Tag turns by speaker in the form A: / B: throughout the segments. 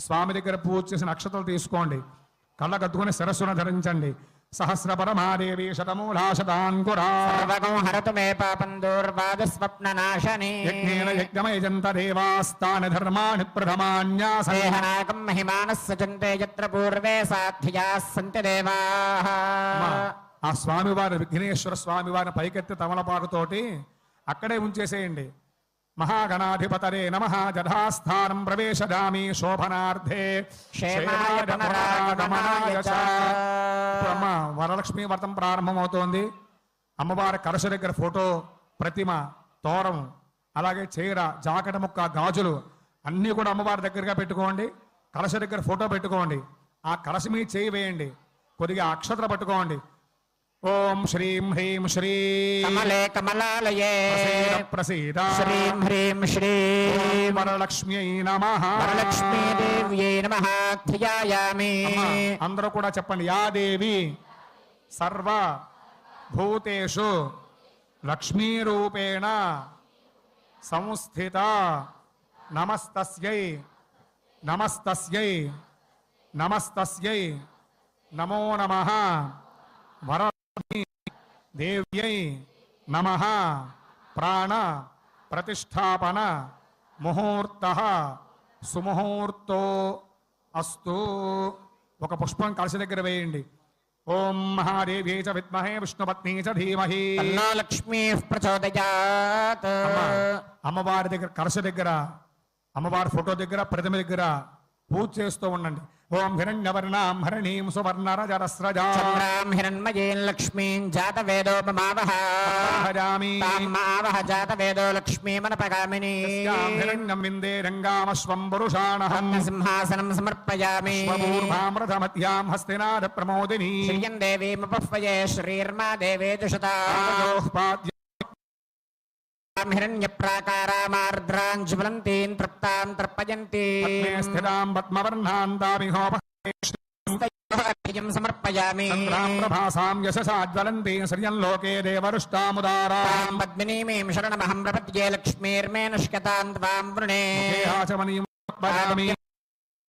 A: స్వామి దగ్గర పూజ చేసిన అక్షతలు తీసుకోండి, కళ్ళకద్దుకుని శిరస్సును ధరించండి. సహస్ర పరమాదేవి శతమూలా శతాంకురా
B: సర్వగం హరతు మే పాపం దూర్వాద స్వప్న నాశనే
A: యజ్ఞేన యజ్ఞమయజంత దేవాస్తాని ధర్మాణి ప్రథమాన్యాసేహనాకం
B: మహిమానః సజంతే యత్ర పూర్వే సాధ్యాః సంతి దేవాః.
A: ఆ స్వామివారి విఘ్నేశ్వర స్వామివారిని పైకెత్తి తమలపాకుతోటి అక్కడే ఉంచేసేయండి. మహాగణాధిపతరే నమః జధాస్థానం ప్రవేశదామి శోభనార్థే వరలక్ష్మీ వ్రతం ప్రారంభమవుతోంది. అమ్మవారి కలశ దగ్గర ఫోటో, ప్రతిమ, తోరం, అలాగే చీర, జాకెట ముక్క, గాజులు అన్నీ కూడా అమ్మవారి దగ్గరగా పెట్టుకోండి. కలశ దగ్గర ఫోటో పెట్టుకోండి. ఆ కలశ మీద చేయి వేయండి, కొద్దిగా అక్షతలు పట్టుకోండి. ఓం శ్రీం హ్రీం శ్రీ
B: కమలే కమలాలయే
A: ప్రసీద
B: శ్రీం హ్రీం శ్రీం
A: వరలక్ష్మ్యై నమః
B: వరలక్ష్మీదేవ్యై నమః ధ్యాయామి.
A: అందరూ కూడా చెప్పండి. యా దేవి సర్వ భూతేషు లక్ష్మీరూపేణ సంస్థిత నమస్తస్యై నమస్తస్యై నమస్తస్యై నమో నమః వరలక్ష్మీ దేవ్యై నమః. ప్రాణ ప్రతిష్టాపన ముహూర్తః సుముహూర్తో అస్తు. ఒక పుష్పం కలశ దగ్గర వేయండి. ఓం మహాదేవ్యై చ విద్మహే విష్ణుపత్నీ చ ధీమహి
B: తన్నో లక్ష్మీ ప్రచోదయాత్.
A: అమ్మవారి దగ్గర కలశ దగ్గర, అమ్మవారి ఫోటో దగ్గర, ప్రతిమ దగ్గర పూజ చేస్తూ ఉండండి. ఓం హిరణ్యవర్ణాం హరణీం సువర్ణరజరస్రజాం
B: చంద్రాం హిరణ్మయీం లక్ష్మీం జాతవేదోపమావహ జాతవేదో లక్ష్మీమనపగామిని.
A: హిరణ్యం విందే రంగామశ్వం పురుషాణహం
B: సింహాసనం సమర్పయామి.
A: స్వపూర్వామృతమధ్యాం హస్తినాద ప్రమోదిని
B: శ్రియం దేవీముపహ్వయే శ్రీర్మా దేవేదుషతా హిరణ్యప్రాకారామార్ద్రాం జ్వలంతీం తృప్తాం తర్పయంతి
A: స్థితాం పద్మవర్ణాంతామిహోపహేయం
B: సమర్పయామి.
A: ప్రభాసాం యశసా జ్వలంతి శ్రియం లోకే దేవరుష్టాముదారాం
B: పద్మినీమీం శరణమహం ప్రపద్యే లక్ష్మీర్మే నశ్యతాం త్వాం వృణే.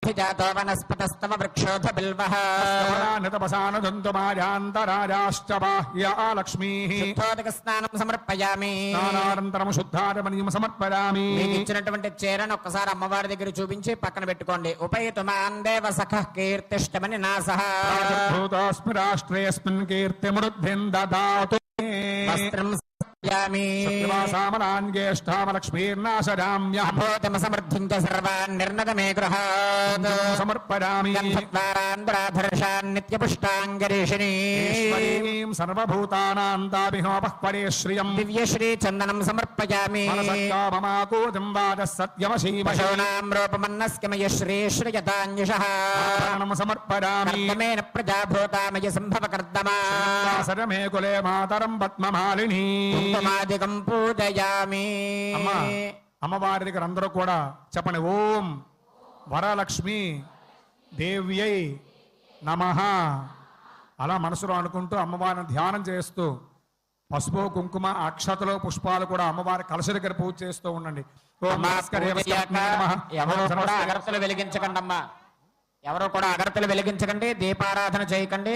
B: జాతో వనస్పతస్తవ వృక్షోధ బిల్వః స్నానం సమర్పయామి. ఇచ్చినటువంటి చీరను ఒక్కసారి అమ్మవారి దగ్గర చూపించి పక్కన పెట్టుకోండి. ఉపయతు మాం దేవ సఖః కీర్తిష్టమని నాసః
A: రాష్ట్రేస్మిన్ కీర్తిమృద్ధిం దదాతు
B: వస్త్రం
A: సమర్పయామి.
B: సర్వాన్ నిర్ణదమే గృహాత్
A: సమర్పయామి.
B: నిత్యపుష్టాంగరీషిణీం
A: సర్వభూతానాం తాభిహోపహ్వరే శ్రియం
B: దివ్యశ్రీ చందనం సమర్పయామి. పశూనాం రూపమన్నస్కమయ శ్రీ శ్రియతాన్యుషః
A: సమర్పయామి.
B: ప్రజాభూతామయ సంభవ కర్దమా
A: సరమే కులే మాతరం పద్మమాలిని
B: కుంకుమాదికం పూజయామి.
A: అమ్మవారి దగ్గర అందరూ కూడా చెప్పండి. ఓం వరలక్ష్మి దేవ్యై నమః. అలా మనసులో అనుకుంటూ అమ్మవారిని ధ్యానం చేస్తూ పసుపు కుంకుమ అక్షతలు పుష్పాలు కూడా అమ్మవారి కలశ దగ్గర పూజ చేస్తూ ఉండండి.
B: ఎవరు కూడా అగరత్తులు వెలిగించకండి అమ్మా, ఎవరు కూడా అగరత్తులు వెలిగించకండి, దీపారాధన చేయకండి.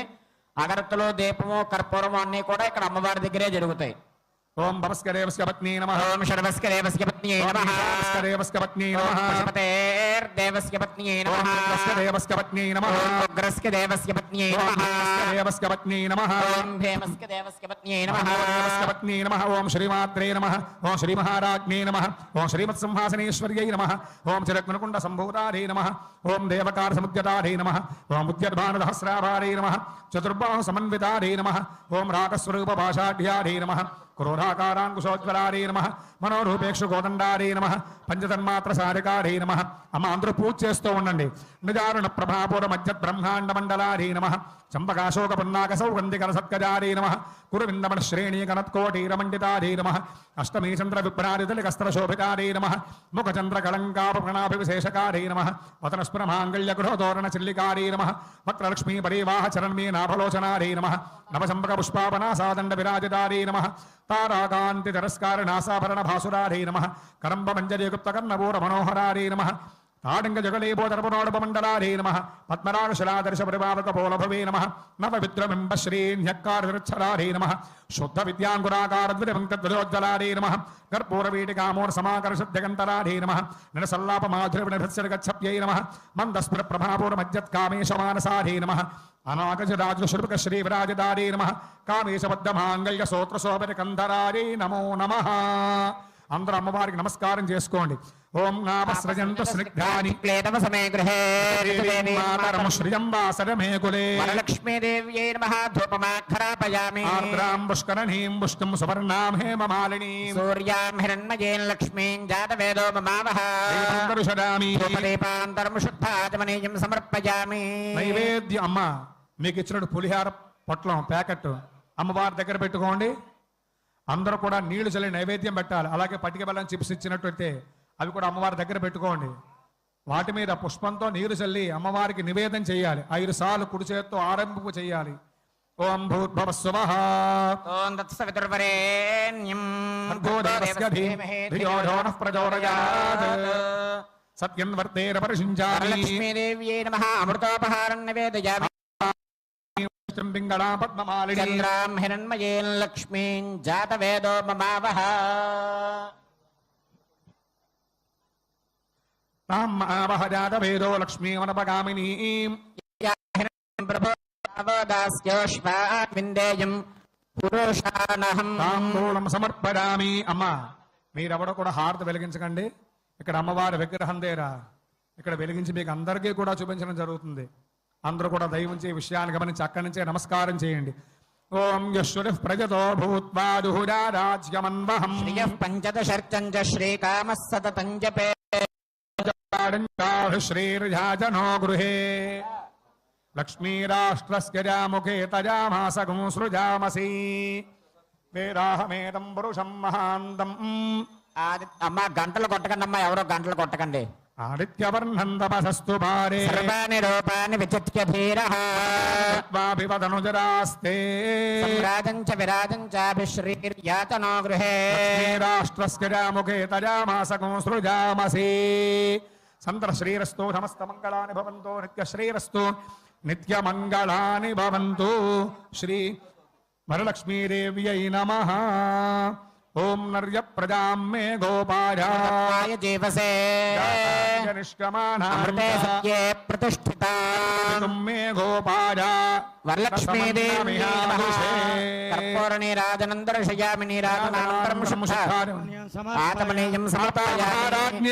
B: అగరత్తులు, దీపము, కర్పూరము అన్ని కూడా ఇక్కడ అమ్మవారి దగ్గరే జరుగుతాయి.
A: ఓం భవస్కరేవస్య పత్నీ నమః.
B: ఓం శర్వస్కరేవస్య పత్న్యై నమః.
A: శర్వస్కరేవస్య పత్నీ నమః.
B: పశుపతేర్దేవస్య పత్న్యై నమః.
A: దేవస్య పత్నీ నమః.
B: ఉగ్రస్య దేవస్య పత్న్యై నమః.
A: దేవస్య పత్నీ నమః.
B: ఓం భీమస్య దేవస్య పత్న్యై నమః.
A: దేవస్య పత్నీ నమః. ఓం శ్రీమాత్రే నమః. ఓం శ్రీ మహారాజ్ఞే నమః. ఓం శ్రీమత్సింహాసనేశ్వర్యై నమః. ఓం చిరగ్నుకుండ సంభూతాధై నమః. ఓం దేవకార సముద్యతాధై నమః. ఓం ఉద్యద్భానుదహస్రాభారై నమః. చతుర్బాహు సమన్వితాధై నమః. ఓం రాగస్వరూప భాషాఢ్యాధై నమః. క్రోధాకారాంకుశోజ్వలారే నమః. మనోరూపేక్షు గోదండారే నమః. పంచతన్మాత్ర సారికారే నమః. అమ్మ అందరూ పూజ చేస్తూ ఉండండి. నిదారుణ ప్రభాపుర మధ్య బ్రహ్మాండ మండలారే నమః. చంపకాశోక పున్నాక సౌగంధికర సత్కజారే నమః. కురువిందమణ శ్రేణీ కనత్కోటీరమండితారే నమః. అష్టమీ చంద్ర విభ్రారితలికస్త్ర శోభితారే నమః. ముఖచంద్ర కళంకాప ప్రణాభివిశేషకారే నమః. వతనస్పుర మాంగళ్య గృహతోరణ చిల్లికారే నమః. వక్రలక్ష్మీ పరివాహ చరణ్మీ నాభలోచనారే నమః. నవచంపక పుష్పాపనాసాదండ విరాజితారే నమః. తారాకాంతి తిరస్కార నాసాభరణ భాసురారే నమః. కరంబ మంజరీ గుప్త కర్ణపూర మనోహరారే నమః. ఆడంగ జగళీబోధరపునోడపమండలారే నమ పద్మరాగశలాదర్శ పరిభావక పోలభవే నమ నవవిద్రబింబ శ్రీన్యక్కారవిరచ్చలారే నమ శుద్ధ విద్యాంగురాకార ద్విపంక్తోజ్జలారే నమ కర్పూరవీటికామోర్ సమాకర్షద్యగంతరారే నమ నిరసల్లాప మాధురవిణభత్సర్గచ్చప్యై నమ మందస్ఫుర ప్రభాపూర మజ్జత్కామేశమానసారే నమ అనాగజరాజశృపక శ్రీవిరాజదారే నమ కామేశబద్ధమాంగళ్య సోత్రశోభితకంధరారే నమో నమః. అందరూ అమ్మవారికి నమస్కారం చేసుకోండి. ఓం నామస్రజంత స్నిగ్ధాని
B: క్లేదవ సమే గృహే
A: మాతరం శ్రియం వాసరమే కులే
B: వరలక్ష్మీదేవ్యై నమః ధూపమాఘ్రాపయామి
A: ఆర్ద్రాం పుష్కరణీం పుష్టిం సువర్ణాం హేమమాలినీం
B: సూర్యాం హిరణ్మయేన్ లక్ష్మీం జాతవేదో మమావహ
A: దర్శయామి.
B: ధూపదీపాంతరం శుద్ధాచమనీయం సమర్పయామి.
A: నైవేద్యం అమ్మ మీకు ఇచ్చినట్టు పులిహార పొట్లం ప్యాకెట్ అమ్మవారి దగ్గర పెట్టుకోండి. అందరూ కూడా నీళ్లు చల్లి నైవేద్యం పెట్టాలి. అలాగే పటిక బెల్లం చిప్స్ ఇచ్చినట్టయితే అవి కూడా అమ్మవారి దగ్గర పెట్టుకోండి. వాటి మీద పుష్పంతో నీరు చల్లి అమ్మవారికి నివేదన చేయాలి. 5 సార్లు కుడి చేత్తో ఆరంభింపు చేయాలి. ఓం భూర్భువః స్వః
B: ఓం తత్సవితుర్వరేణ్యం
A: భర్గో దేవస్య ధీమహి ధియో యో నః ప్రచోదయాత్ సత్యం వర్తేర పరిషించామి.
B: వరలక్ష్మీదేవ్యై నమః అమృతోపహారం నివేదయామి.
A: పింగళా పద్మమాలిని
B: చంద్రాం హిరణ్మయేన్ లక్ష్మీం జాతవేదో మమావహ
A: తాం ఆవహ జాతవేదో లక్ష్మీమనపగామినీం
B: విందేయం పురుషానహం
A: తాంబూలం సమర్పయామి. అమ్మ మీరెవడో కూడా హారతి వెలిగించకండి. ఇక్కడ అమ్మవారి విగ్రహం దగ్గర ఇక్కడ వెలిగించి మీకు అందరికీ కూడా చూపించడం జరుగుతుంది. అందరూ కూడా దయవుంచి ఈ విషయాన్ని గమనించి అక్కడి నుంచే నమస్కారం చేయండి. ఓం యశ్వరిః ప్రజతో భూత్వా దుహురా రాజ్యమన్వహం
B: శ్రియః పంచదశర్చం చ శ్రీకామः సతతం జపే
A: శ్రీర్జాజనో గృహే లక్ష్మీరాష్ట్రస్య జాముఖే తజామాసగం సృజామసి వేదాహమేదం పురుషం మహాంతం.
B: అమ్మ గంటలు కొట్టకండి అమ్మా, ఎవరో గంటలు కొట్టకండి.
A: ఆదిత్యవర్ణం తపసస్తు పారే
B: సర్వాణి రూపాన్ని విచిత్య ధీరః
A: వాపివదనుజరాస్తే
B: సంరాజం చ విరాజం చాభిశ్రీర్యాతనో గృహే
A: రాష్ట్రస్య జాముఖే తజామాసకం సృజామసి. సంతర శ్రీరస్తు సమస్త మంగళాని భవంతు నిత్యశ్రీరస్తు నిత్యమంగళాని భవంతు. శ్రీ వరలక్ష్మీదేవ్యై నమః. ఓం నర్య ప్రజాం మే గోపాయ
B: జీవసే అమృతే సత్యే ప్రతిష్ఠితా
A: మే గోపాయ
B: వరలక్ష్మీదేవి కర్పూర నీరాజనం దర్శయామి. నీరాజనానంతరం ఆత్మనీయం సమర్పయామి.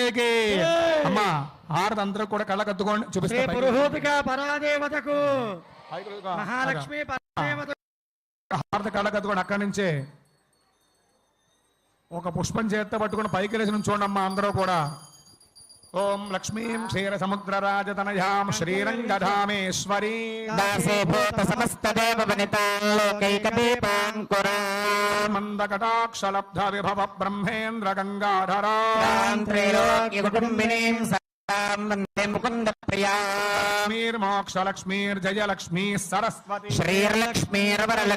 A: అమ్మా హారతి అందరూ కూడా కళ్ళకద్దుకోండి చూపిస్తే
C: పురుహూతిక పరాదేవతకు మహాలక్ష్మి పరాదేవతకు
A: హారతి కళ్ళకద్దుకోండి. అక్కడి నుంచే ఒక పుష్పం చేత్తో పట్టుకుని పైకి లేచి చూడండి అమ్మా అందరూ కూడా. ఓం లక్ష్మీం క్షీర సముద్రరాజతనయాం శ్రీరంగధామేశ్వరీ
B: దాసీభూత సమస్తదేవ వనితాం లోకైకదీపాంకురా
A: మందకటాక్షలబ్ధ విభవ బ్రహ్మేంద్ర గంగాధరా
B: త్రైలోక్య కుటుంబినీం సదాం వందే ముకుంద ప్రియా
A: లక్ష్మీర్మోక్ష లక్ష్మీర్జయ లక్ష్మీ సరస్వతి
B: శ్రీర్లక్ష్మీర్వరలక్ష్మీ